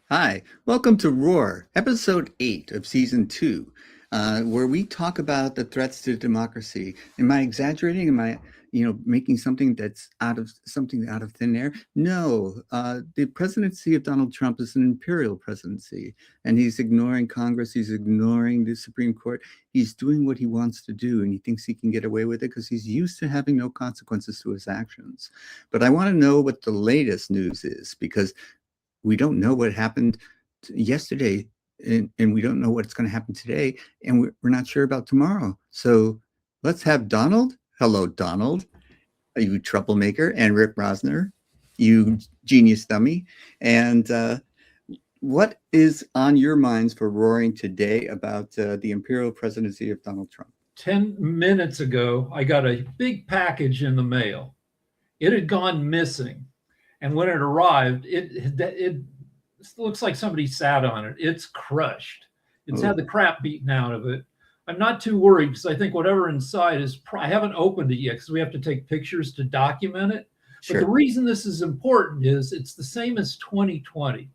Hi, welcome to Roar, episode 8 of season 2, where we talk about the threats to democracy. Am I exaggerating? Am I, making something that's out of thin air? No, the presidency of Donald Trump is an imperial presidency, and he's ignoring Congress. He's ignoring the Supreme Court. He's doing what he wants to do, and he thinks he can get away with it because he's used to having no consequences to his actions. But I want to know what the latest news is because we don't know what happened yesterday, and we don't know what's going to happen today, and we're not sure about tomorrow. So let's have Donald. Hello, Donald, you troublemaker, and Rick Rosner, you genius dummy. And what is on your minds for roaring today about the imperial presidency of Donald Trump? 10 minutes ago, I got a big package in the mail. It had gone missing. And when it arrived, it looks like somebody sat on it. It's crushed. It's had the crap beaten out of it. I'm not too worried because I think whatever inside is, I haven't opened it yet because we have to take pictures to document it. Sure. But the reason this is important is it's the same as 2020.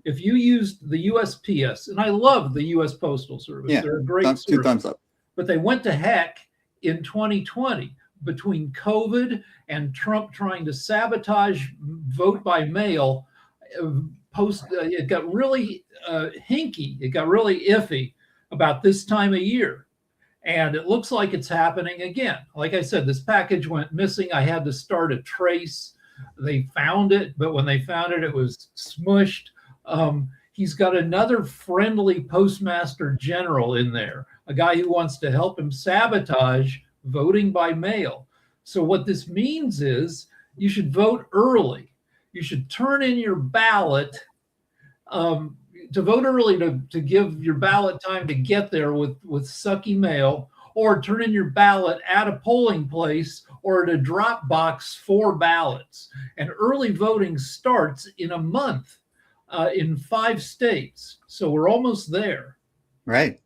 If you used the USPS, and I love the US Postal Service, they're a great service. 2 thumbs up. But they went to heck in 2020 between COVID and Trump trying to sabotage vote by mail. It got really hinky. It got really iffy about this time of year. And it looks like it's happening again. Like I said, this package went missing. I had to start a trace. They found it, but when they found it, it was smushed. He's got another friendly postmaster general in there, a guy who wants to help him sabotage voting by mail. So what this means is you should vote early. You should turn in your ballot to vote early to give your ballot time to get there with sucky mail, or turn in your ballot at a polling place or at a drop box for ballots. And early voting starts in a month in 5 states. So we're almost there. Right.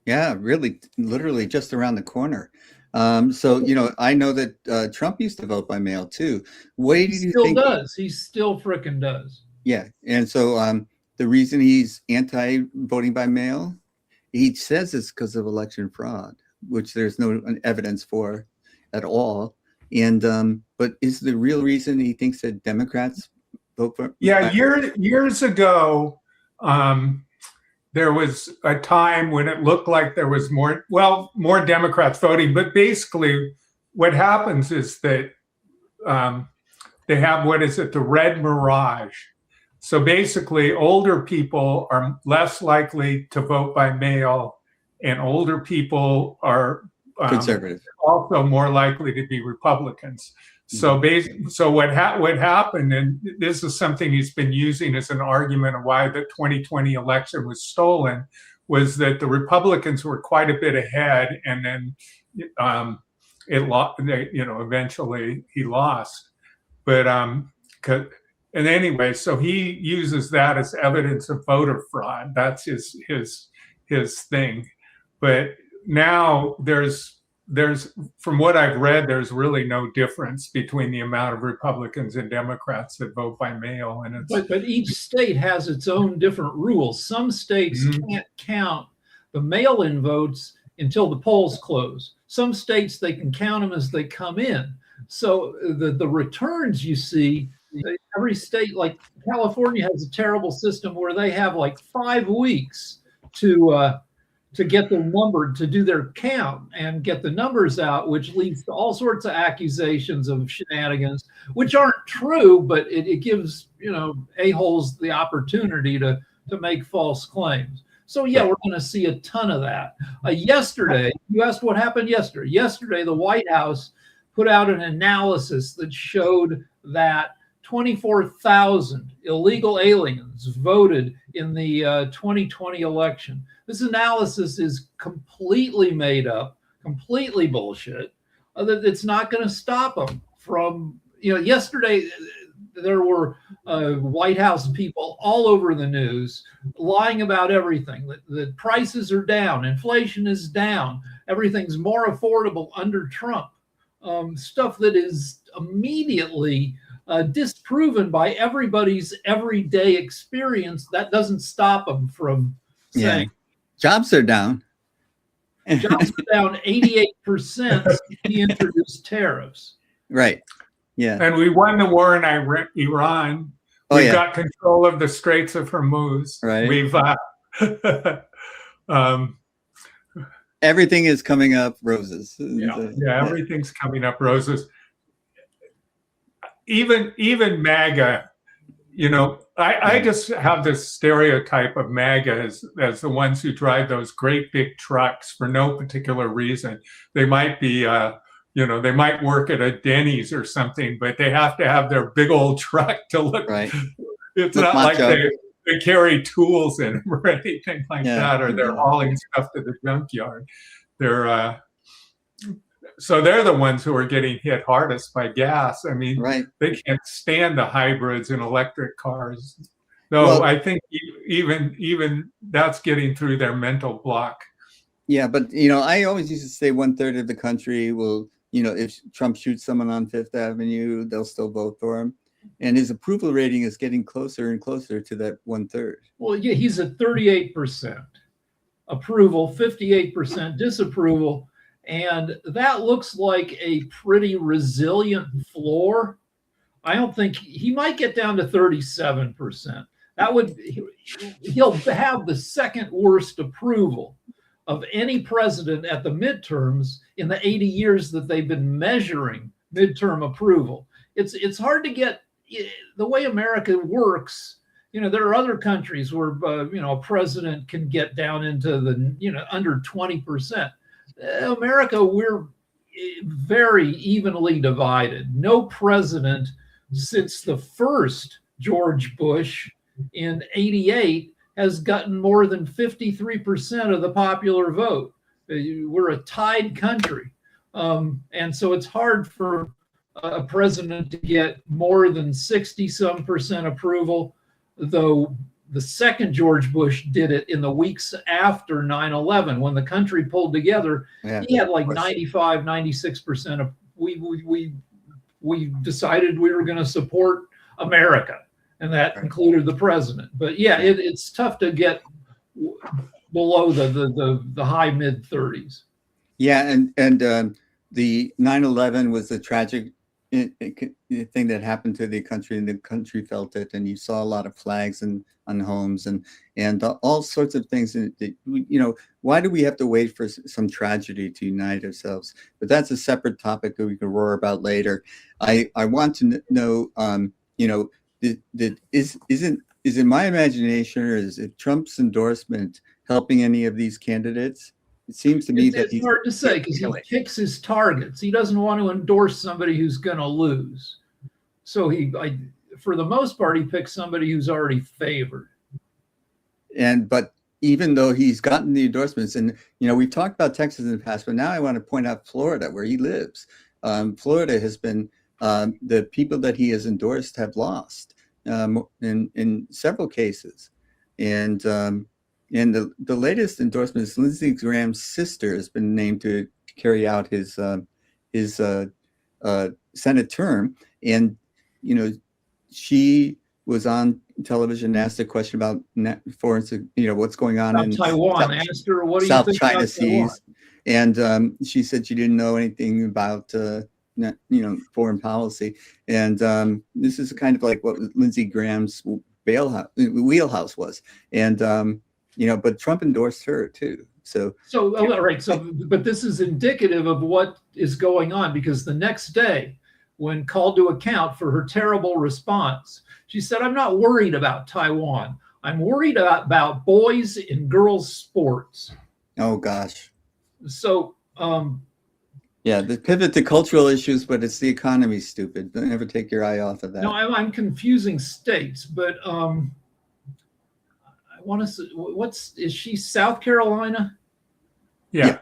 Yeah, really, literally just around the corner. So, I know that Trump used to vote by mail too. What do you think? He still does. He still frickin' does. Yeah. And so the reason he's anti-voting by mail, he says it's because of election fraud, which there's no evidence for at all. And but is the real reason he thinks that Democrats vote for? Yeah, years ago, there was a time when it looked like there was more Democrats voting. But basically, what happens is that they have, the red mirage. So basically, older people are less likely to vote by mail, and older people are conservative, also more likely to be Republicans. So what happened, and this is something he's been using as an argument of why the 2020 election was stolen, was that the Republicans were quite a bit ahead, and then eventually he lost. But and anyway, so he uses that as evidence of voter fraud. That's his thing. But now there's from what I've read, there's really no difference between the amount of Republicans and Democrats that vote by mail. And but each state has its own different rules. Some states can't count the mail-in votes until the polls close. Some states, they can count them as they come in. So the returns you see, every state, like California has a terrible system where they have like 5 weeks to get the number, to do their count and get the numbers out, which leads to all sorts of accusations of shenanigans, which aren't true, but it gives, a-holes the opportunity to make false claims. So yeah, we're going to see a ton of that. Yesterday, you asked what happened yesterday. Yesterday, the White House put out an analysis that showed that 24,000 illegal aliens voted in the 2020 election. This analysis is completely made up, completely bullshit. It's not going to stop them from, yesterday there were White House people all over the news lying about everything. The prices are down, inflation is down, everything's more affordable under Trump. Stuff that is immediately disproven by everybody's everyday experience. That doesn't stop them from saying jobs are down. jobs are down 88% since he introduced tariffs. Right. Yeah. And we won the war in Iran. We've got control of the Straits of Hormuz. Right. We've everything is coming up roses. Everything's coming up roses. Even MAGA, I just have this stereotype of MAGA as the ones who drive those great big trucks for no particular reason. They might be, they might work at a Denny's or something, but they have to have their big old truck to look. Right. It's not like they carry tools in them or anything like that, or they're hauling stuff to the junkyard. So they're the ones who are getting hit hardest by gas. I mean, they can't stand the hybrids and electric cars. No, I think even that's getting through their mental block. Yeah, but I always used to say 1/3 of the country will, if Trump shoots someone on Fifth Avenue, they'll still vote for him. And his approval rating is getting closer and closer to that 1/3. Well, yeah, he's at 38% approval, 58% disapproval. And that looks like a pretty resilient floor. I don't think he might get down to 37%. He'll have the second worst approval of any president at the midterms in the 80 years that they've been measuring midterm approval. It's hard to get the way America works. There are other countries where a president can get down into the under 20%. America, we're very evenly divided. No president since the first George Bush in '88 has gotten more than 53% of the popular vote. We're a tied country. And so it's hard for a president to get more than 60-some% approval, though the second George Bush did it in the weeks after 9/11 when the country pulled together. He had like 95, 96% of we decided we were going to support America, and that included the president. But it's tough to get below the high mid 30s. Yeah, and the 9/11 was a tragic thing that happened to the country, and the country felt it, and you saw a lot of flags on homes and all sorts of things. And why do we have to wait for some tragedy to unite ourselves? But that's a separate topic that we can roar about later. I want to know, is it my imagination, or is it Trump's endorsement helping any of these candidates? It seems to me that it's hard to say because he picks his targets. He doesn't want to endorse somebody who's going to lose. So for the most part, he picks somebody who's already favored. But even though he's gotten the endorsements, and we've talked about Texas in the past, but now I want to point out Florida, where he lives. Florida has been the people that he has endorsed have lost in several cases, and the latest endorsement is Lindsey Graham's sister has been named to carry out his Senate term, and she was on television, asked a question about what's going on in Taiwan. Asked her, "What do you think China about Seas?" And she said she didn't know anything about foreign policy. And this is kind of like what Lindsey Graham's wheelhouse was. And but Trump endorsed her too. So all right. But this is indicative of what is going on, because the next day, when called to account for her terrible response, she said, "I'm not worried about Taiwan. I'm worried about boys and girls sports." Oh gosh. So the pivot to cultural issues, but it's the economy, stupid. Don't ever take your eye off of that. No, I'm confusing states, but I want to see, is she South Carolina? Yeah.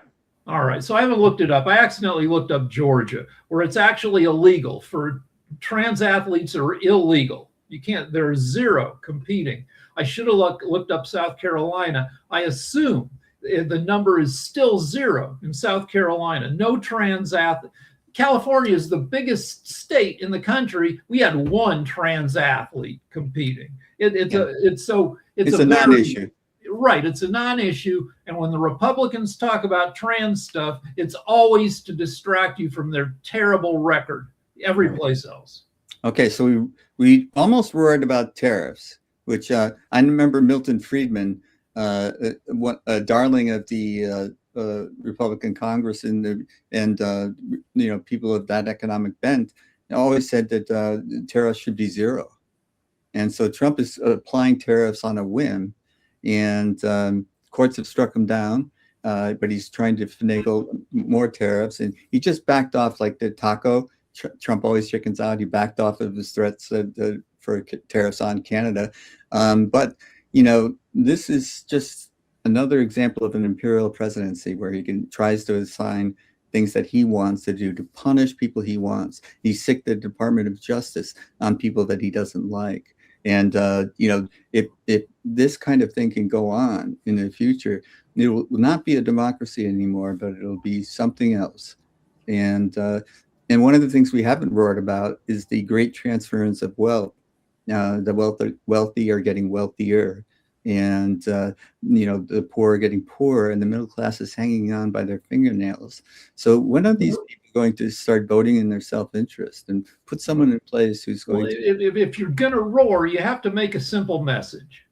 All right. So I haven't looked it up. I accidentally looked up Georgia, where it's actually illegal for trans athletes are illegal. You can't, there's zero competing. I should have looked up South Carolina. I assume the number is still zero in South Carolina. No trans athlete. California is the biggest state in the country. We had one trans athlete competing. It's a non-issue. Right. It's a non-issue. And when the Republicans talk about trans stuff, it's always to distract you from their terrible record every place else. Okay, so we almost roared about tariffs, which I remember Milton Friedman, a darling of the Republican Congress and people of that economic bent, always said that tariffs should be zero. And so Trump is applying tariffs on a whim, and courts have struck him down, but he's trying to finagle more tariffs. And he just backed off like the taco. Trump always chickens out. He backed off of his threats for tariffs on Canada. But, this is just another example of an imperial presidency where he tries to assign things that he wants to do to punish people he wants. He sicked the Department of Justice on people that he doesn't like. And, if this kind of thing can go on in the future, it will not be a democracy anymore, but it'll be something else. And one of the things we haven't roared about is the great transference of wealth. The wealthy are getting wealthier, and the poor are getting poorer, and the middle class is hanging on by their fingernails. So when are these people going to start voting in their self-interest and put someone in place who's going to? If you're going to roar, you have to make a simple message.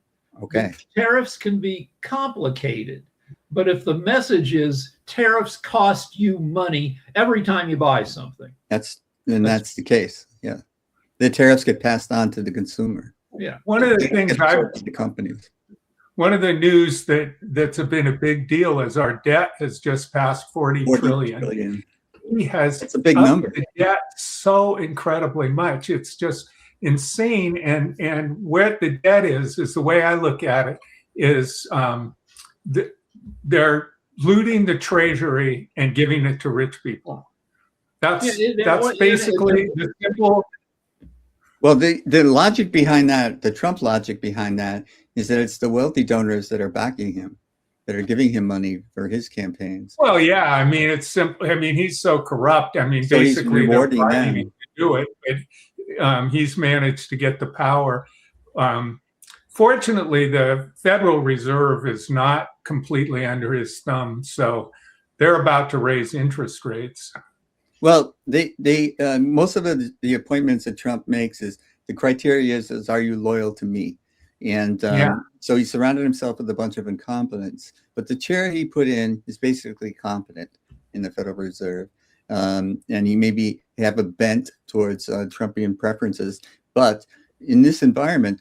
Okay. Tariffs can be complicated, but if the message is tariffs cost you money every time you buy something, that's the case. Yeah, the tariffs get passed on to the consumer. Yeah. One of the things the companies. One of the news that's been a big deal is our debt has just passed 40 trillion. He has That's a big number. The debt so incredibly much. It's just insane. And where the debt is the way I look at it, is they're looting the treasury and giving it to rich people. That's basically the simple. Well, the logic behind that, the Trump logic behind that, is that it's the wealthy donors that are backing him, that are giving him money for his campaigns. Well, yeah, I mean, it's simple. I mean, he's so corrupt. I mean, So basically, he's they're rewarding bribing them him to do it, but he's managed to get the power. Fortunately, the Federal Reserve is not completely under his thumb, so they're about to raise interest rates. Well, they most of the appointments that Trump makes is the criteria is are you loyal to me? And so he surrounded himself with a bunch of incompetents. But the chair he put in is basically competent in the Federal Reserve. And he maybe have a bent towards Trumpian preferences. But in this environment,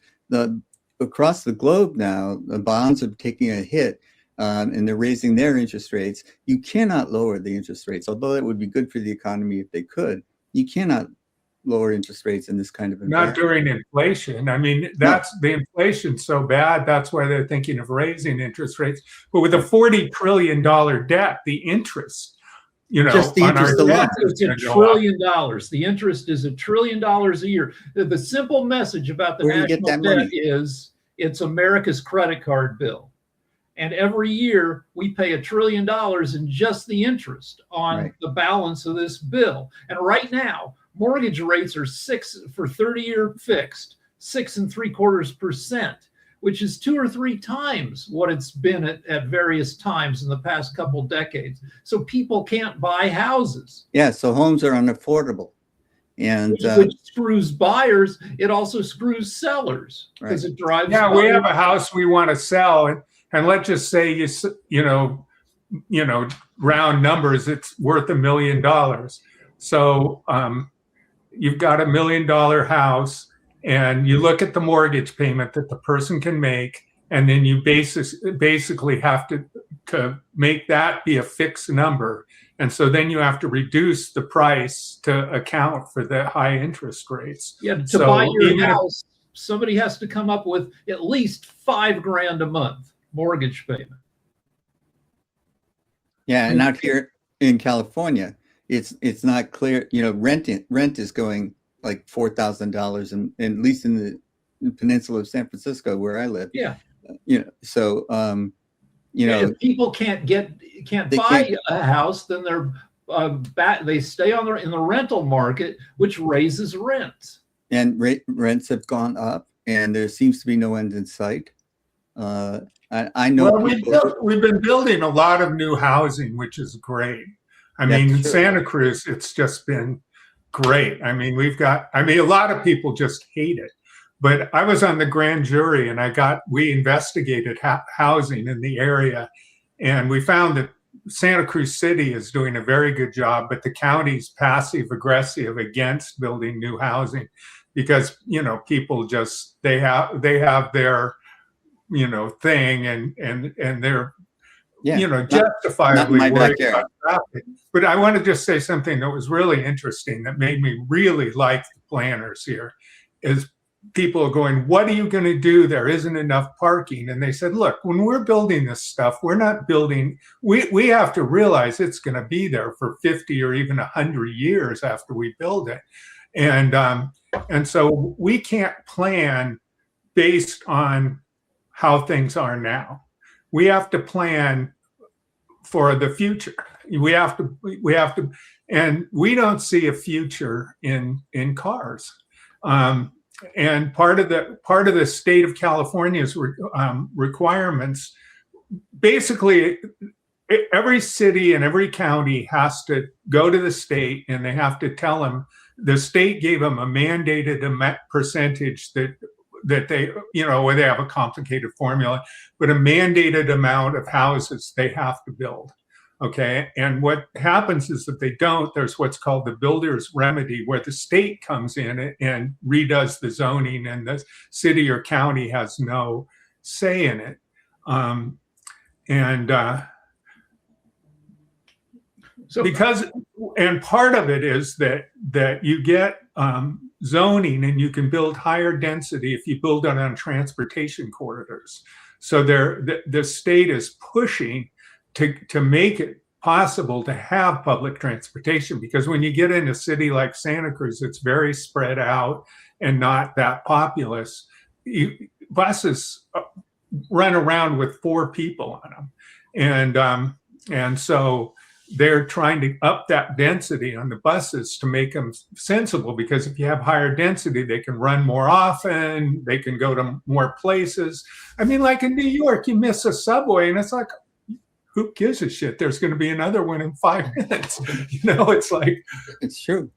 across the globe now, the bonds are taking a hit. And they're raising their interest rates. You cannot lower the interest rates, although it would be good for the economy if they could. You cannot lower interest rates in this kind of environment. Not during inflation. I mean, the inflation's so bad. That's why they're thinking of raising interest rates. But with a $40 trillion debt, the interest, just the interest alone. It's $1 trillion. The interest is $1 trillion a year. The simple message about the national debt is it's America's credit card bill. And every year we pay $1 trillion in just the interest on the balance of this bill. And right now, mortgage rates are 6 for 30-year fixed, 6.75%, which is 2 or 3 times what it's been at various times in the past couple decades. So people can't buy houses. Yeah, so homes are unaffordable. And which screws buyers. It also screws sellers because it drives. Yeah, we have a house we want to sell, and let's just say round numbers, it's worth $1 million. So you've got $1 million house, and you look at the mortgage payment that the person can make, and then you basically have to make that be a fixed number. And so then you have to reduce the price to account for the high interest rates. Yeah, to buy your house, somebody has to come up with at least $5,000 a month mortgage payment. Yeah, and out here in California, it's not clear. Rent is going like $4,000, and at least in the peninsula of San Francisco where I live. Yeah. So if people can't buy a house, then they're they stay in the rental market, which raises rents. And rents have gone up, and there seems to be no end in sight. I know Well, we've been building a lot of new housing, which is great. I mean, in Santa Cruz, it's just been great. I mean, a lot of people just hate it. But I was on the grand jury, and we investigated housing in the area, and we found that Santa Cruz City is doing a very good job, but the county's passive aggressive against building new housing because, people just, they have their, thing and they're, justifiably worried about traffic. But I want to just say something that was really interesting that made me really like the planners here is people are going, what are you going to do? There isn't enough parking. And they said, look, when we're building this stuff, we're not building, we have to realize it's going to be there for 50 or even 100 years after we build it. And so we can't plan based on how things are now. We have to plan for the future. We have to, and we don't see a future in cars. And part of the state of California's requirements, basically, every city and every county has to go to the state, and they have to tell them. The state gave them a mandated percentage that they, where they have a complicated formula, but a mandated amount of houses they have to build. Okay. And what happens is that they don't, there's what's called the builder's remedy, where the state comes in and redoes the zoning, and the city or county has no say in it. And part of it is that you get zoning, and you can build higher density if you build it on transportation corridors. So the state is pushing to make it possible to have public transportation, because when you get in a city like Santa Cruz, it's very spread out and not that populous. Buses run around with 4 people on them, and so they're trying to up that density on the buses to make them sensible, because if you have higher density, they can run more often, they can go to more places. I mean, like in New York, you miss a subway and it's like, who gives a shit? There's going to be another one in 5 minutes. It's like, it's true.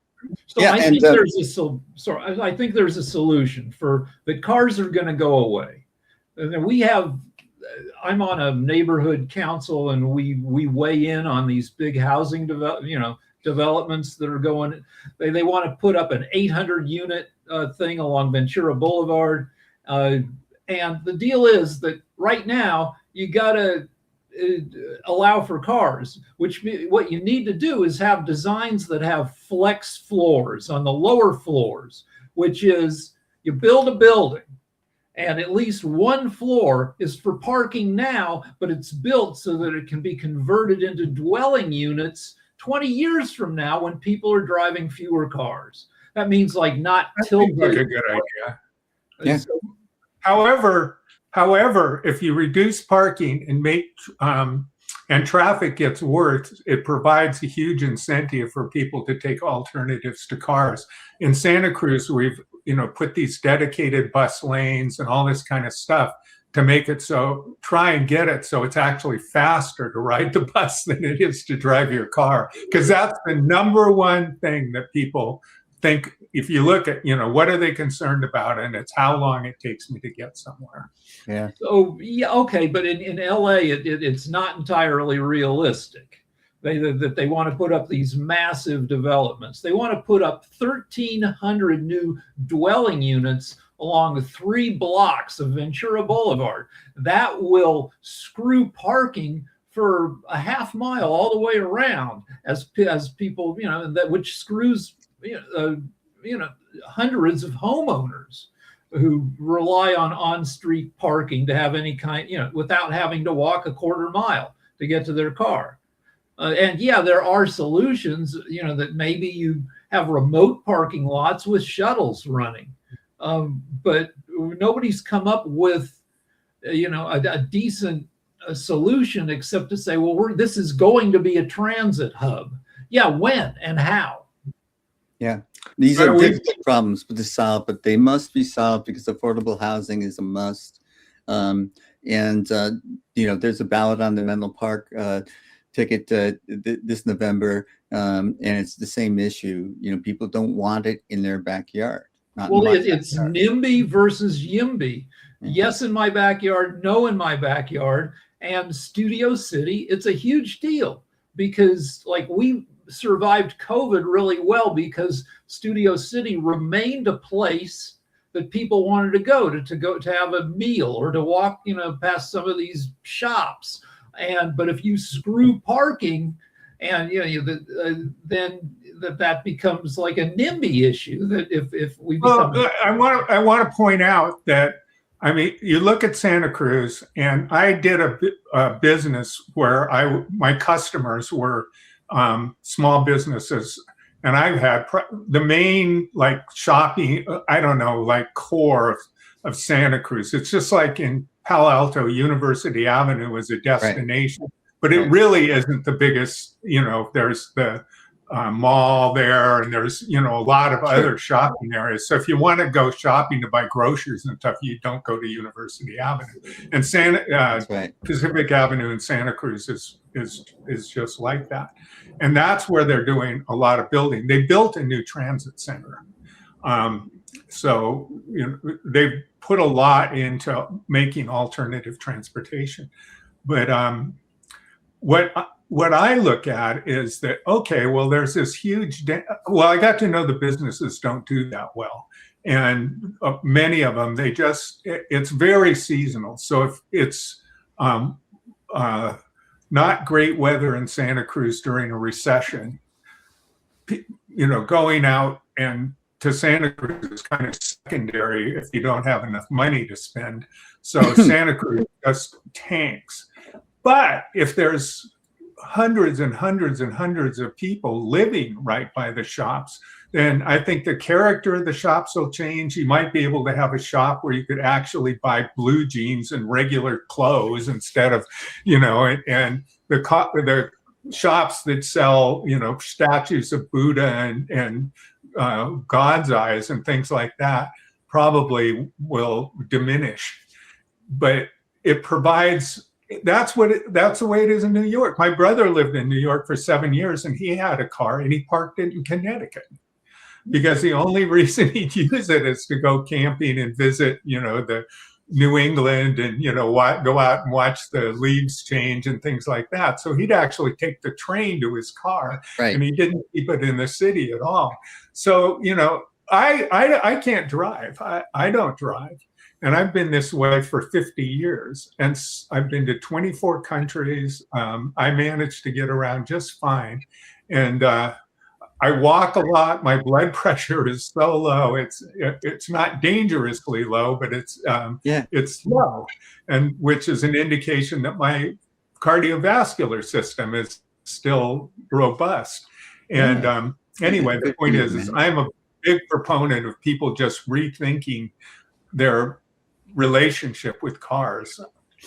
So yeah, I think I think there's a solution for that. Cars are going to go away. And I'm on a neighborhood council, and we weigh in on these big housing developments that are going. They want to put up an 800 unit thing along Ventura Boulevard, and the deal is that right now you got to allow for cars. What you need to do is have designs that have flex floors on the lower floors, which is you build a building, and at least one floor is for parking now, but it's built so that it can be converted into dwelling units 20 years from now when people are driving fewer cars. That means not tilted. That's a good idea. Yeah. So, However, if you reduce parking and and traffic gets worse, it provides a huge incentive for people to take alternatives to cars. In Santa Cruz, we've put these dedicated bus lanes and all this kind of stuff to make it so, try and get it so it's actually faster to ride the bus than it is to drive your car. Because that's the number one thing that people think. If you look at, what are they concerned about? And it's how long it takes me to get somewhere. Yeah. So, yeah, okay. But in LA, it's not entirely realistic. They want to put up these massive developments. They want to put up 1,300 new dwelling units along 3 blocks of Ventura Boulevard. That will screw parking for a half mile all the way around as people, which screws, hundreds of homeowners who rely on on-street parking to have any kind, without having to walk a quarter mile to get to their car. And yeah, there are solutions, that maybe you have remote parking lots with shuttles running. But nobody's come up with, a decent solution except to say, well, this is going to be a transit hub. Yeah, when and how? Yeah, these are Well, we- difficult problems to solve, but they must be solved because affordable housing is a must. And there's a ballot on the Menlo Park ticket this November, and it's the same issue. People don't want it in their backyard. Not in Well, my it's backyard. NIMBY versus YIMBY. Mhm. Yes in my backyard, no in my backyard. And Studio City, it's a huge deal because like we survived COVID really well because Studio City remained a place that people wanted to go to have a meal or to walk, past some of these shops. But if you screw parking, and then that becomes like a NIMBY issue. That if we become, well, I want to point out that, I mean, you look at Santa Cruz, and I did a business where my customers were small businesses, and I've had the main like shopping, I don't know, like core of Santa Cruz. It's just like in Palo Alto, University Avenue is a destination, but it really isn't the biggest. There's the mall there, and there's a lot of other shopping areas. So if you want to go shopping to buy groceries and stuff, you don't go to University Avenue. And Pacific Avenue in Santa Cruz is just like that, and that's where they're doing a lot of building. They built a new transit center, so they've put a lot into making alternative transportation. But what I look at is that, okay, well, there's this huge, I got to know the businesses don't do that well. And many of them, it's very seasonal. So if it's not great weather in Santa Cruz during a recession, going out and to Santa Cruz is kind of secondary if you don't have enough money to spend. So Santa Cruz just tanks. But if there's hundreds and hundreds and hundreds of people living right by the shops, then I think the character of the shops will change. You might be able to have a shop where you could actually buy blue jeans and regular clothes instead of, and the shops that sell, statues of Buddha and God's eyes and things like that probably will diminish. But it provides. That's the way it is in New York. My brother lived in New York for 7 years, and he had a car, and he parked it in Connecticut because the only reason he'd use it is to go camping and visit, the New England and, go out and watch the leaves change and things like that. So he'd actually take the train to his car, and he didn't keep it in the city at all. So, I can't drive. I don't drive. And I've been this way for 50 years, and I've been to 24 countries. I managed to get around just fine, and I walk a lot. My blood pressure is so low; it's not dangerously low, but it's low, and which is an indication that my cardiovascular system is still robust. And anyway, the point is I'm a big proponent of people just rethinking their relationship with cars.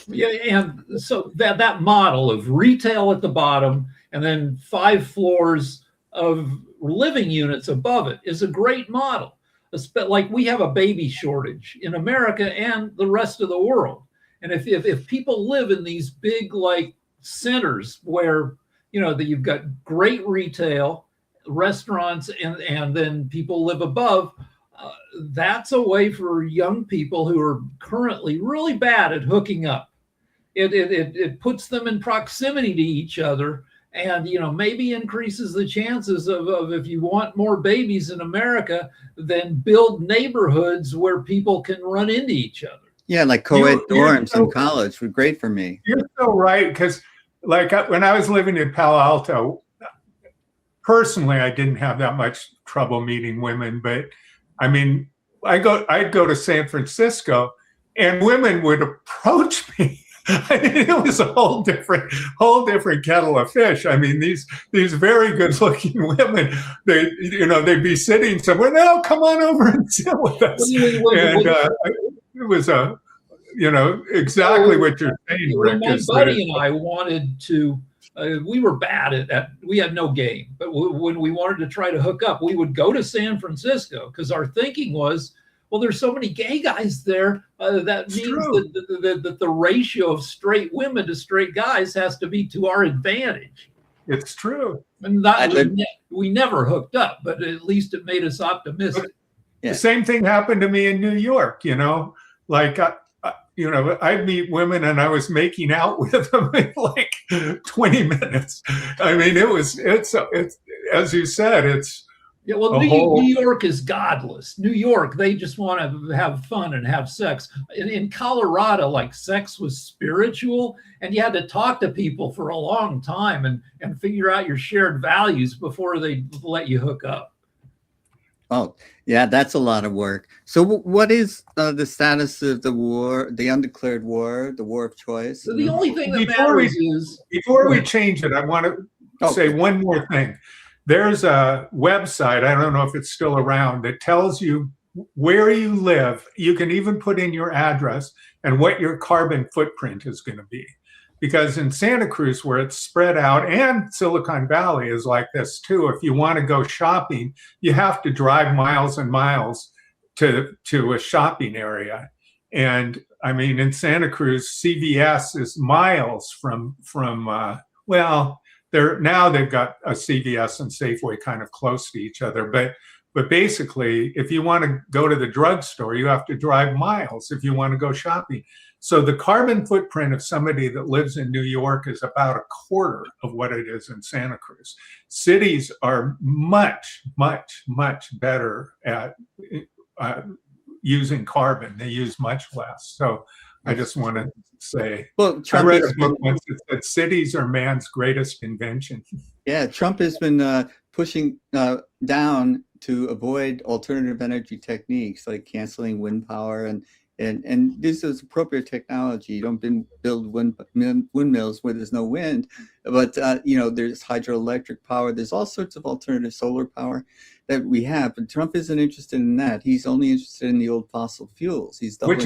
Yeah, and so that model of retail at the bottom and then 5 floors of living units above it is a great model. Like we have a baby shortage in America and the rest of the world. And if people live in these big like centers where that you've got great retail, restaurants, and then people live above. That's a way for young people who are currently really bad at hooking up. It puts them in proximity to each other, and maybe increases the chances of if you want more babies in America, then build neighborhoods where people can run into each other. Yeah, like co-ed dorms in college were great for me. You're so right, because like when I was living in Palo Alto, personally, I didn't have that much trouble meeting women, but I mean, I'd go to San Francisco, and women would approach me. I mean, it was a whole different kettle of fish. I mean, these very good-looking women, they'd be sitting somewhere. No, come on over and sit with us. And it was exactly what you're saying, Rick. My buddy and I wanted to we were bad at we had no game. But when we wanted to try to hook up, we would go to San Francisco because our thinking was, well, there's so many gay guys there. That means that the ratio of straight women to straight guys has to be to our advantage. It's true. And we never hooked up, but at least it made us optimistic. Yeah. The same thing happened to me in New York, like, I'd meet women and I was making out with them in like 20 minutes. I mean, it's as you said, it's. Yeah, well, New York is godless. New York, they just want to have fun and have sex. In Colorado, like, sex was spiritual, and you had to talk to people for a long time and figure out your shared values before they let you hook up. Oh, yeah, that's a lot of work. So what is the status of the war, the undeclared war, the war of choice? So the only thing that matters is... Before we change it, I want to say one more thing. There's a website, I don't know if it's still around, that tells you where you live. You can even put in your address and what your carbon footprint is going to be. Because in Santa Cruz, where it's spread out, and Silicon Valley is like this too, if you want to go shopping, you have to drive miles and miles to a shopping area. And I mean, in Santa Cruz, CVS is miles from they've got a CVS and Safeway kind of close to each other. But basically, if you want to go to the drugstore, you have to drive miles if you want to go shopping. So the carbon footprint of somebody that lives in New York is about a quarter of what it is in Santa Cruz. Cities are much, much, much better at using carbon. They use much less. So I just want to say, I read a book once that said cities are man's greatest invention. Yeah, Trump has been pushing down to avoid alternative energy techniques like canceling wind power, and this is appropriate technology. You don't build windmills where there's no wind, but there's hydroelectric power. There's all sorts of alternative solar power that we have, but Trump isn't interested in that. He's only interested in the old fossil fuels. Which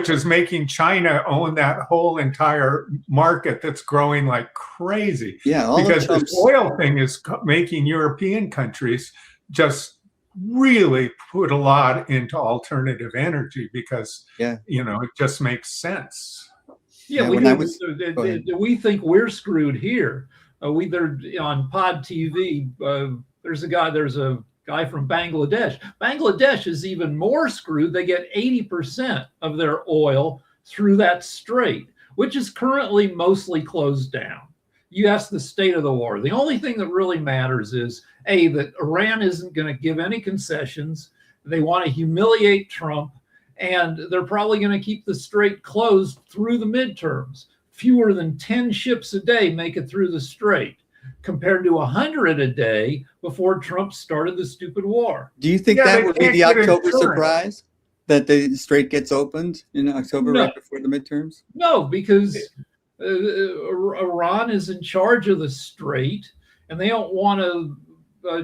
is making China own that whole entire market that's growing like crazy. Yeah, because this oil thing is making European countries just really put a lot into alternative energy because it just makes sense. Yeah, we think we're screwed here. They're on Pod TV. There's a guy from Bangladesh. Bangladesh is even more screwed. They get 80% of their oil through that strait, which is currently mostly closed down. You ask the state of the war. The only thing that really matters is, A, that Iran isn't going to give any concessions. They want to humiliate Trump, and they're probably going to keep the strait closed through the midterms. Fewer than 10 ships a day make it through the strait, compared to 100 a day before Trump started the stupid war. Do you think that would be the October surprise? That the strait gets opened in October right before the midterms? No, because Iran is in charge of the strait, and they don't want to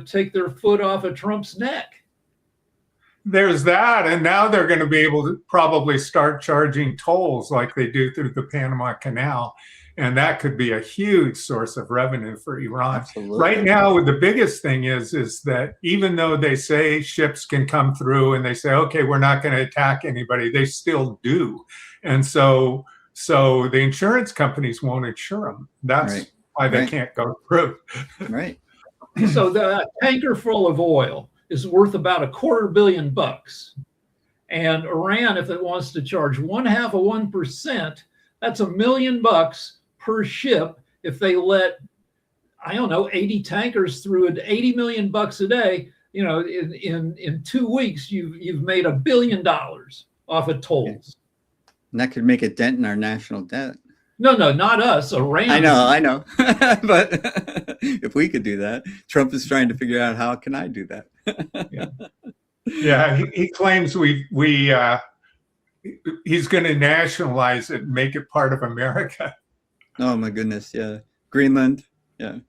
take their foot off of Trump's neck. There's that, and now they're going to be able to probably start charging tolls like they do through the Panama Canal. And that could be a huge source of revenue for Iran. Absolutely. Right now, the biggest thing is that even though they say ships can come through and they say, okay, we're not going to attack anybody, they still do. And so the insurance companies won't insure them. That's why they can't go through. Right. So the tanker full of oil is worth about $250 million. And Iran, if it wants to charge 0.5%, that's $1 million per ship. If they let, 80 tankers through at $80 million a day, in 2 weeks, you've made $1 billion off of tolls. And that could make a dent in our national debt. No, not us, Iran. I know. But if we could do that, Trump is trying to figure out how can I do that? Yeah, he claims he's going to nationalize it and make it part of America. Oh my goodness, yeah. Greenland, yeah.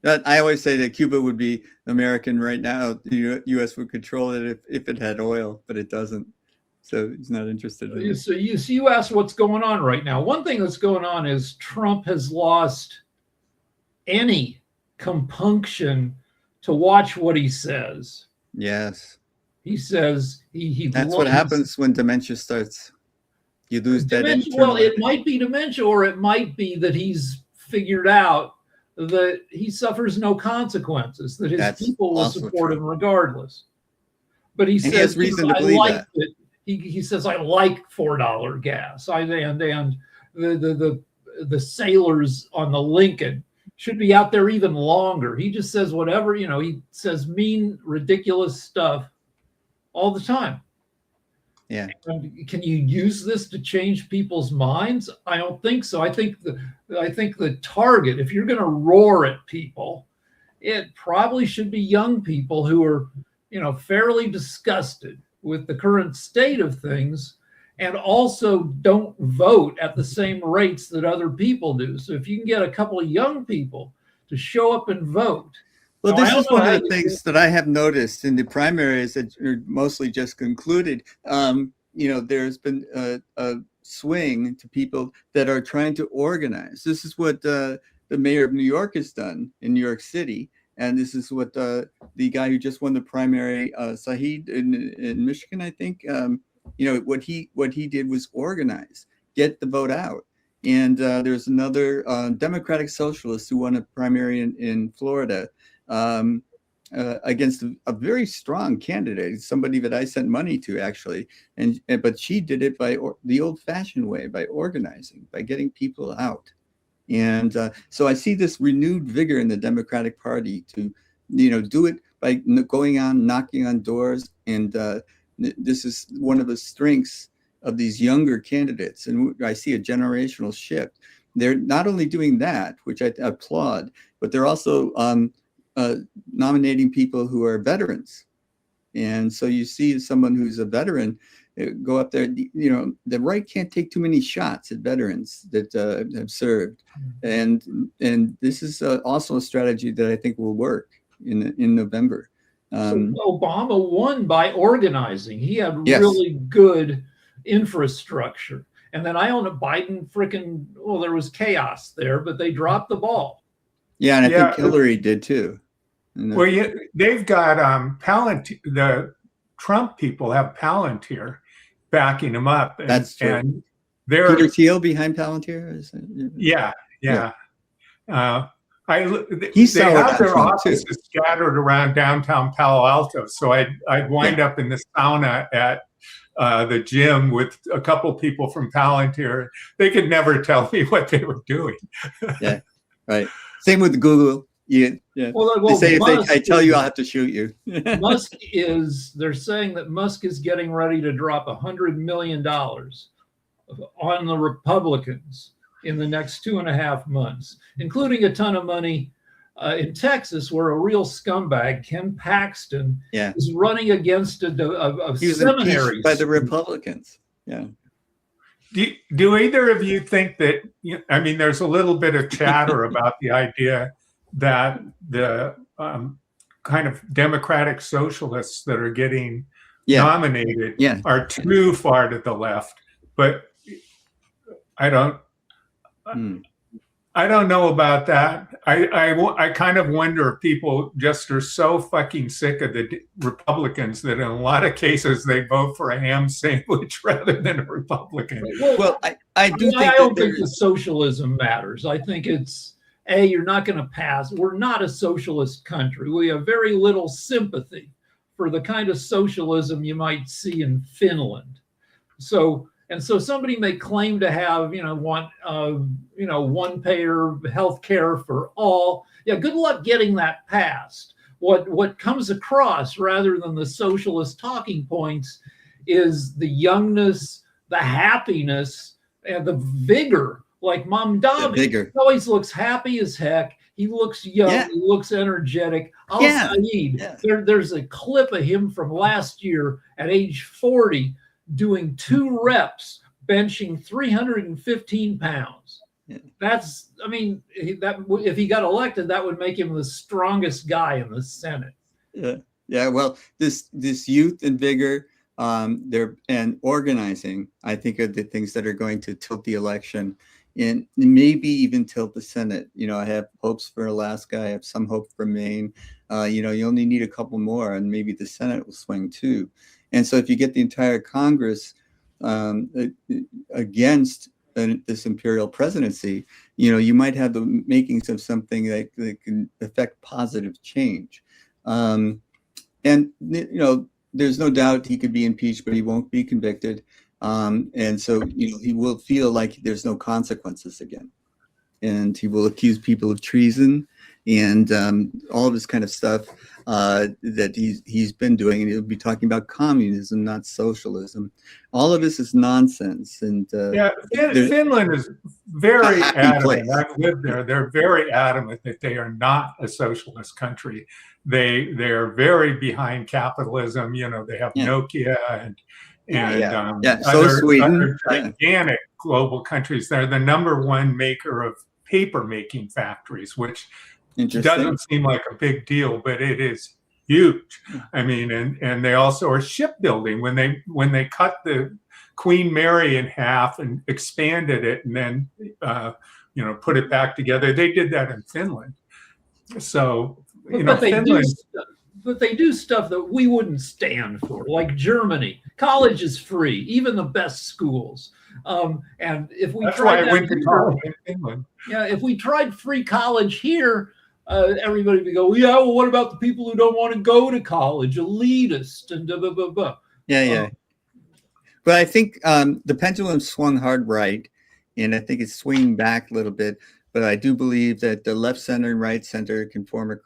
I always say that Cuba would be American right now. The U.S. would control it if it had oil, but it doesn't. So he's not interested in it. So you asked what's going on right now. One thing that's going on is Trump has lost any compunction to watch what he says. Yes. He says he That's what loves happens when dementia starts. You lose that dementia. internal. Well, it might be dementia, or it might be that he's figured out that he suffers no consequences, that his That's people will also support true. him regardless. But he And he says, has reason to believe that. it. He says, I like $4 gas. And the sailors on the Lincoln should be out there even longer. He just says whatever, he says mean, ridiculous stuff all the time. Yeah. And can you use this to change people's minds? I don't think so. I think the target, if you're going to roar at people, it probably should be young people who are, fairly disgusted with the current state of things, and also don't vote at the same rates that other people do. So if you can get a couple of young people to show up and vote. Well, Now, this I don't is know one how of the you things that I have noticed in the primaries that are mostly just concluded. There's been a swing to people that are trying to organize. This is what the mayor of New York has done in New York City. And this is what the guy who just won the primary, Saeed in Michigan, I think, what he did was organize, get the vote out. And there's another Democratic socialist who won a primary in Florida against a very strong candidate, somebody that I sent money to actually. But she did it by the old-fashioned way, by organizing, by getting people out. And so I see this renewed vigor in the Democratic Party to, do it by going on, knocking on doors. And this is one of the strengths of these younger candidates. And I see a generational shift. They're not only doing that, which I applaud, but they're also nominating people who are veterans. And so you see someone who's a veteran go up there. The right can't take too many shots at veterans that have served, and this is also a strategy that I think will work in November. So Obama won by organizing. He had Yes. really good infrastructure, and then Biden there was chaos there, but they dropped the ball. Yeah, and I think Hillary did too. Well, they've got Palantir. The Trump people have Palantir backing them up. That's true. And they're Peter Thiel behind Palantir. Yeah. He They have their offices too. scattered around downtown Palo Alto. So I'd wind up in the sauna at the gym with a couple people from Palantir. They could never tell me what they were doing. Yeah, right. Same with Google. Yeah. Well, They say Musk I tell you, I'll have to shoot you. They're saying that Musk is getting ready to drop $100 million on the Republicans in the next 2.5 months, including a ton of money in Texas, where a real scumbag, Ken Paxton, is running against a seminary by the Republicans. Yeah. Do either of you think that, there's a little bit of chatter about the idea that the kind of democratic socialists that are getting nominated are too far to the left, but I don't know about that. I kind of wonder if people just are so fucking sick of the Republicans that in a lot of cases they vote for a ham sandwich rather than a Republican. Well, I don't think the socialism matters. I think it's you're not going to pass. We're not a socialist country. We have very little sympathy for the kind of socialism you might see in Finland. So somebody may claim to have, one payer health care for all. Yeah, good luck getting that passed. What comes across rather than the socialist talking points is the youngness, the happiness, and the vigor. Like Mamdani, he always looks happy as heck. He looks young. He looks energetic. Saeed, there's a clip of him from last year at age 40 doing 2 reps, benching 315 pounds. That's, if he got elected, that would make him the strongest guy in the Senate. Yeah. Well, this youth and vigor, and organizing, I think, are the things that are going to tilt the election. and maybe even tilt the Senate. I have hopes for Alaska. I have some hope for Maine. You only need a couple more, and maybe the Senate will swing too. And so if you get the entire Congress against this imperial presidency, you might have the makings of something that can affect positive change. And there's no doubt he could be impeached, but he won't be convicted. And so, he will feel like there's no consequences again. And he will accuse people of treason and all of this kind of stuff that he's been doing. And he'll be talking about communism, not socialism. All of this is nonsense. And Finland is very adamant. I've lived there. They're very adamant that they are not a socialist country. They're very behind capitalism. They have Nokia and other gigantic global countries. They're the number one maker of paper making factories, which doesn't seem like a big deal, but it is huge. I mean, and they also are shipbuilding. When they cut the Queen Mary in half and expanded it and then put it back together, they did that in Finland. So but they do stuff that we wouldn't stand for, like Germany. College is free, even the best schools. And if we tried I went to college in Finland. Yeah, if we tried free college here, everybody would go, yeah, well, what about the people who don't want to go to college, elitist and blah, blah, blah, blah. Yeah. But I think the pendulum swung hard right, and I think it's swinging back a little bit. But I do believe that the left center and right center can form a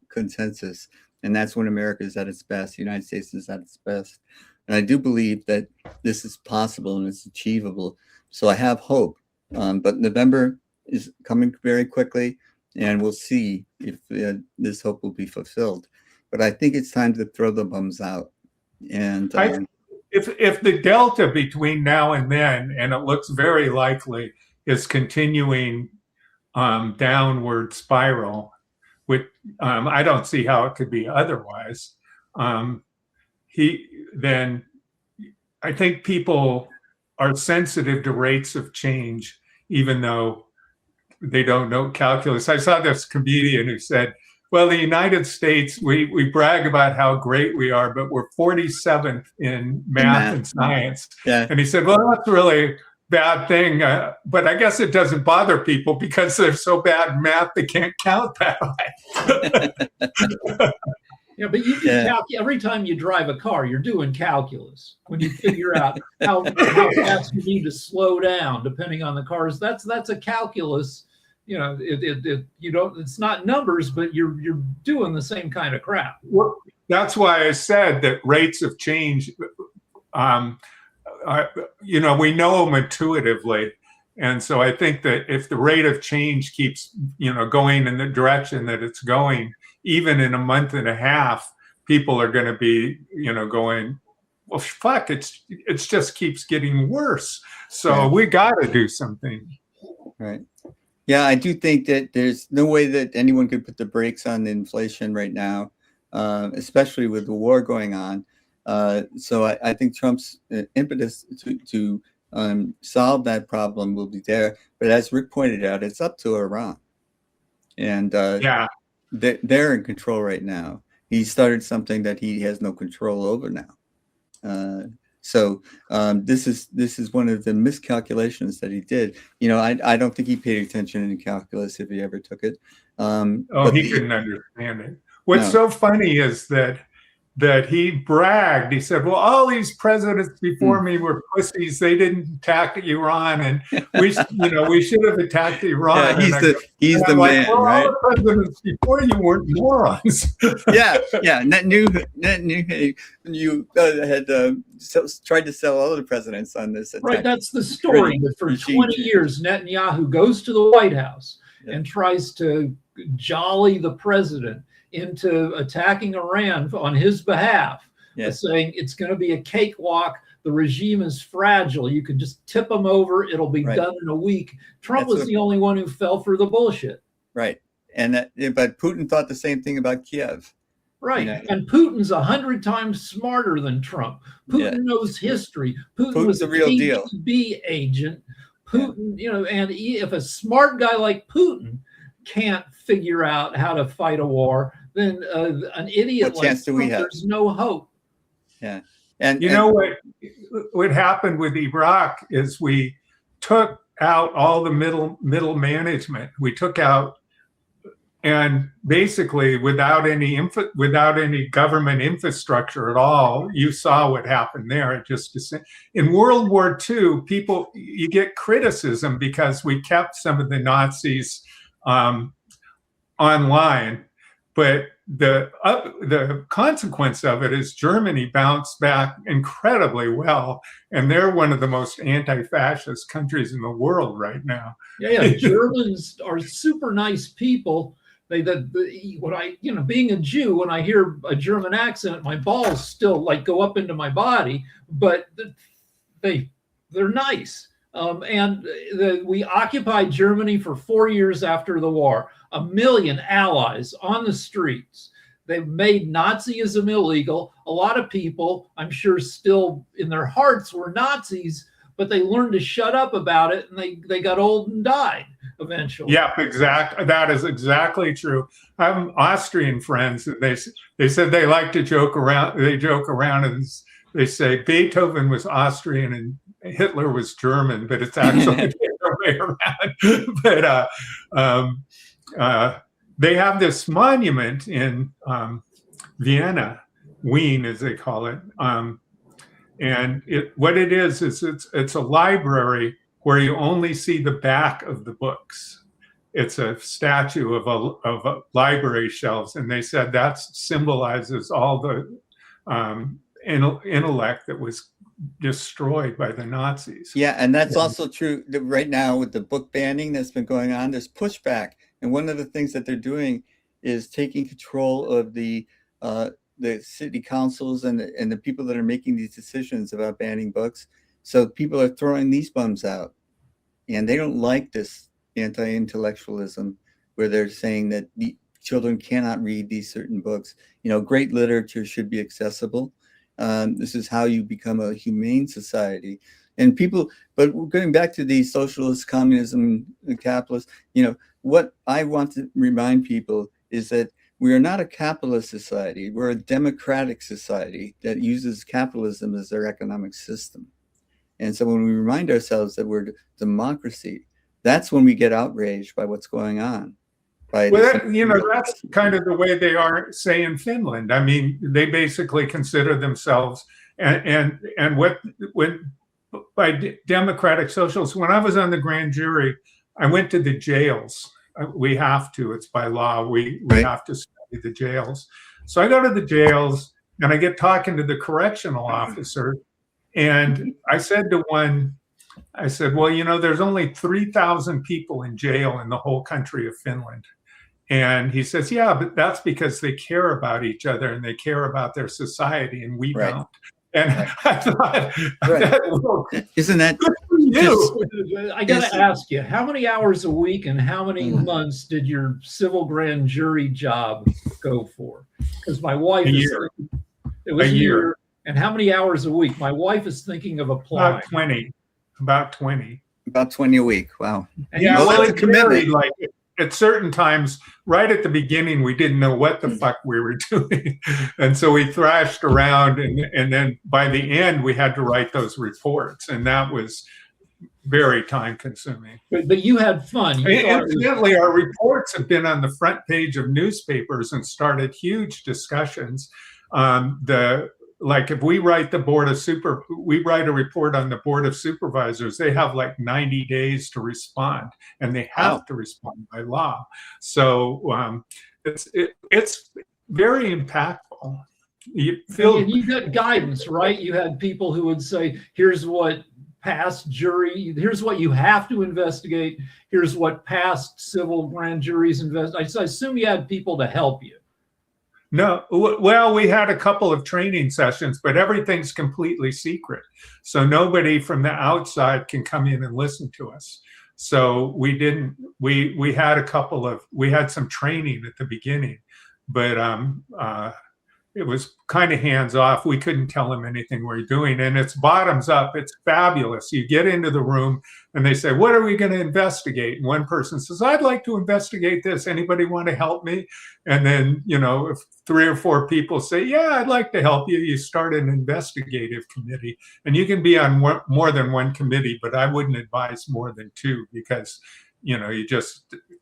consensus. And that's when America is at its best. The United States is at its best. And I do believe that this is possible and it's achievable. So I have hope. But November is coming very quickly, and we'll see if this hope will be fulfilled. But I think it's time to throw the bums out. And if the delta between now and then, and it looks very likely, is continuing downward spiral, which I don't see how it could be otherwise. Then I think people are sensitive to rates of change, even though they don't know calculus. I saw this comedian who said, well, the United States, we brag about how great we are, but we're 47th in math and science. Yeah. And he said, well, that's really bad thing, but I guess it doesn't bother people because they're so bad in math they can't count that high. Yeah, but you can every time you drive a car, you're doing calculus when you figure out how fast you need to slow down depending on the cars. That's a calculus. It's not numbers, but you're doing the same kind of crap. Well, that's why I said that rates of change. We know them intuitively. And so I think that if the rate of change keeps, going in the direction that it's going, even in a month and a half, people are going to be, going, well, fuck, it just keeps getting worse. So we got to do something. Right. Yeah, I do think that there's no way that anyone could put the brakes on the inflation right now, especially with the war going on. So I think Trump's impetus to solve that problem will be there. But as Rick pointed out, it's up to Iran. And they're in control right now. He started something that he has no control over now. So this is one of the miscalculations that he did. I don't think he paid attention in calculus if he ever took it. He couldn't understand it. What's so funny is that he bragged. He said, well, all these presidents before me were pussies. They didn't attack Iran, and we should have attacked Iran. Yeah, he's the man, well, right? All the presidents before you weren't morons. yeah. Net new. You had tried to sell all the presidents on this attack. Right, that's the story. But for 20 years, Netanyahu goes to the White House and tries to jolly the president into attacking Iran on his behalf, saying it's going to be a cakewalk. The regime is fragile. You can just tip them over. It'll be done in a week. Trump was the only one who fell for the bullshit. Right. But Putin thought the same thing about Kiev. Right. And Putin's 100 times smarter than Trump. Putin knows history. Putin was the real deal. KGB agent Putin, and if a smart guy like Putin can't figure out how to fight a war, then an idiot What like chance do we Trump, have? there's no hope. Yeah. And you know what happened with Iraq is we took out all the middle management. We took out, and basically without any government infrastructure at all, you saw what happened there. It just in World War II, you get criticism because we kept some of the Nazis online, but the consequence of it is Germany bounced back incredibly well, and they're one of the most anti-fascist countries in the world right now. Yeah, Germans are super nice people. Being a Jew, when I hear a German accent, my balls still go up into my body, but they're nice. We occupied Germany for 4 years after the war. 1 million allies on the streets. They've made Nazism illegal. A lot of people, I'm sure, still in their hearts were Nazis, but they learned to shut up about it, and they got old and died eventually. Yeah, exactly. That is exactly true. I have Austrian friends, and they said they like to joke around. They joke around and they say Beethoven was Austrian and Hitler was German, but it's actually the other way around. But they have this monument in Vienna, Wien, as they call it, and what it is it's a library where you only see the back of the books. It's a statue of a library shelves, and they said that symbolizes all the intellect that was destroyed by the Nazis. yeah, and that's also true right now with the book banning that's been going on. There's pushback, and one of the things that they're doing is taking control of the city councils and the people that are making these decisions about banning books. So people are throwing these bums out, and they don't like this anti-intellectualism where they're saying that the children cannot read these certain books. Great literature should be accessible. This is how you become a humane society. And but going back to the socialist, communism, and capitalist, what I want to remind people is that we are not a capitalist society. We're a democratic society that uses capitalism as their economic system. And so when we remind ourselves that we're democracy, that's when we get outraged by what's going on. That's kind of the way they are, say, in Finland. I mean, they basically consider themselves by democratic socialists. When I was on the grand jury, I went to the jails. We have to. It's by law. We have to study the jails. So I go to the jails, and I get talking to the correctional officer, and I said to one, well, there's only 3,000 people in jail in the whole country of Finland. And he says, yeah, but that's because they care about each other and they care about their society, and we don't. And I thought, isn't that good for you? I got to ask you, how many hours a week and how many months did your civil grand jury job go for? Because my wife it was a year. And how many hours a week? My wife is thinking of applying. About 20 a week. Wow. And well, it's committed. Like at certain times, right at the beginning, we didn't know what the fuck we were doing. And so we thrashed around, and then by the end, we had to write those reports. And that was very time consuming. But you had fun. Incidentally, our reports have been on the front page of newspapers and started huge discussions. Like if we write a report on the Board of Supervisors, they have like 90 days to respond, and they have to respond by law. So it's very impactful. You got guidance, right? You had people who would say, here's what here's what you have to investigate. Here's what past civil grand juries investigate. I assume you had people to help you. No, well, we had a couple of training sessions, but everything's completely secret. So nobody from the outside can come in and listen to us. So we had some training at the beginning, but it was kind of hands off. We couldn't tell them anything we're doing, and it's bottoms up. It's fabulous. You get into the room and they say, what are we going to investigate? And one person says, I'd like to investigate this. Anybody want to help me? And then, if 3 or 4 people say, yeah, I'd like to help you, you start an investigative committee. And you can be on more than one committee, but I wouldn't advise more than 2 because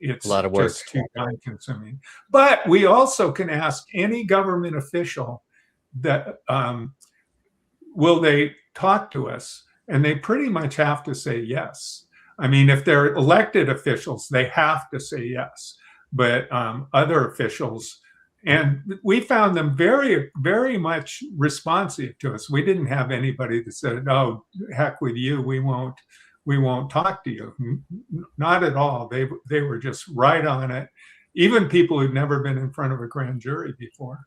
it's a lot of work. just too time consuming. But we also can ask any government official that will they talk to us, and they pretty much have to say yes. I mean, if they're elected officials, they have to say yes. But other officials, and we found them very, very much responsive to us. We didn't have anybody that said, "Oh, heck with you, we won't talk to you." Not at all. They were just right on it. Even people who'd never been in front of a grand jury before.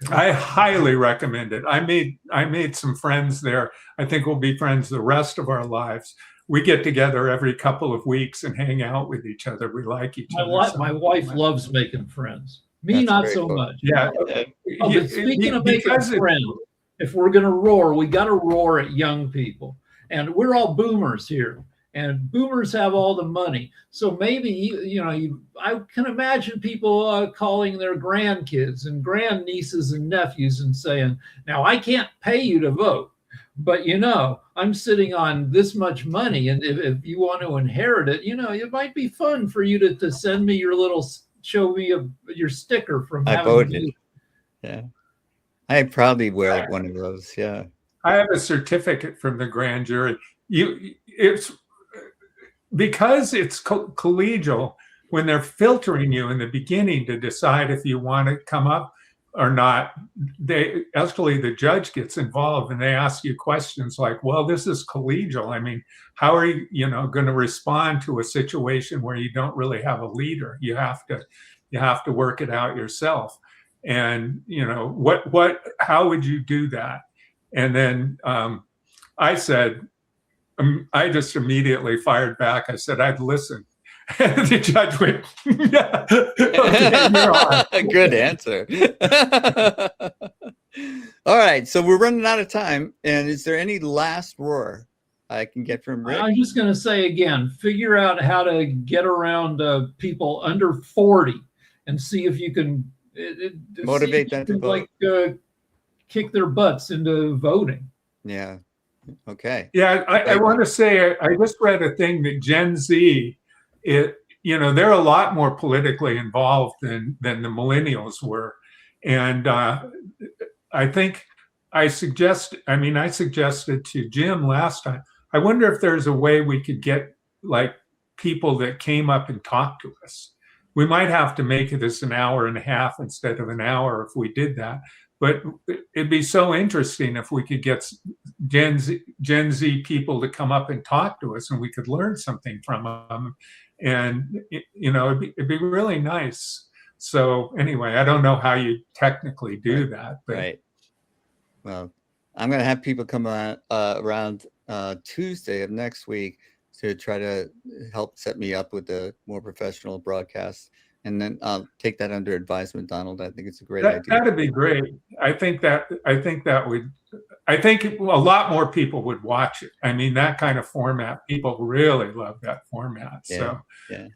Okay. I highly recommend it. I made some friends there. I think we'll be friends the rest of our lives. We get together every couple of weeks and hang out with each other. We like each other. My wife loves making friends. Me, not so much. Yeah. Oh, but speaking of making friends, if we're going to roar, we got to roar at young people. And we're all boomers here, and boomers have all the money. So maybe, I can imagine people calling their grandkids and grandnieces and nephews and saying, now I can't pay you to vote, but I'm sitting on this much money. And if you want to inherit it, it might be fun for you to send me your show me your sticker from I voted. Yeah. I probably wear one of those. Yeah. I have a certificate from the grand jury. It's because it's collegial. When they're filtering you in the beginning to decide if you want to come up or not, the judge gets involved and they ask you questions like, well, this is collegial. I mean, how are you, going to respond to a situation where you don't really have a leader? You have to work it out yourself. And, how would you do that? And then I said, I just immediately fired back. I said, I'd listen. And the judge went, yeah. Okay, you're on. Good answer. All right. So we're running out of time. And is there any last roar I can get from Rick? I'm just going to say again, figure out how to get around people under 40 and see if you can motivate them to vote. Kick their butts into voting. Yeah. Okay. Yeah, I want to say I just read a thing that Gen Z, they're a lot more politically involved than the millennials were, and I think I suggested to Jim last time. I wonder if there's a way we could get like people that came up and talked to us. We might have to make it as an hour and a half instead of an hour if we did that. But it'd be so interesting if we could get Gen Z people to come up and talk to us, and we could learn something from them. And it'd be really nice. So anyway, I don't know how you technically do that. But. Right. Well, I'm going to have people come around Tuesday of next week to try to help set me up with a more professional broadcast. And then I'll take that under advisement, Donald. I think it's a great idea. That'd be great. I think a lot more people would watch it. I mean, that kind of format, people really love that format. Yeah, so yeah.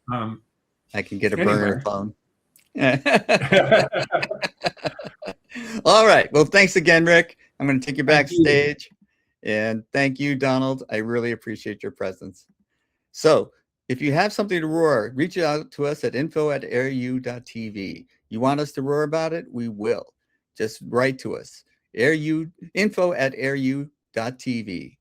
I can get a burner phone. All right. Well, thanks again, Rick. I'm going to take you backstage. And thank you, Donald. I really appreciate your presence. So if you have something to roar, reach out to us at info@airu.tv. You want us to roar about it? We will. Just write to us. info@airu.tv.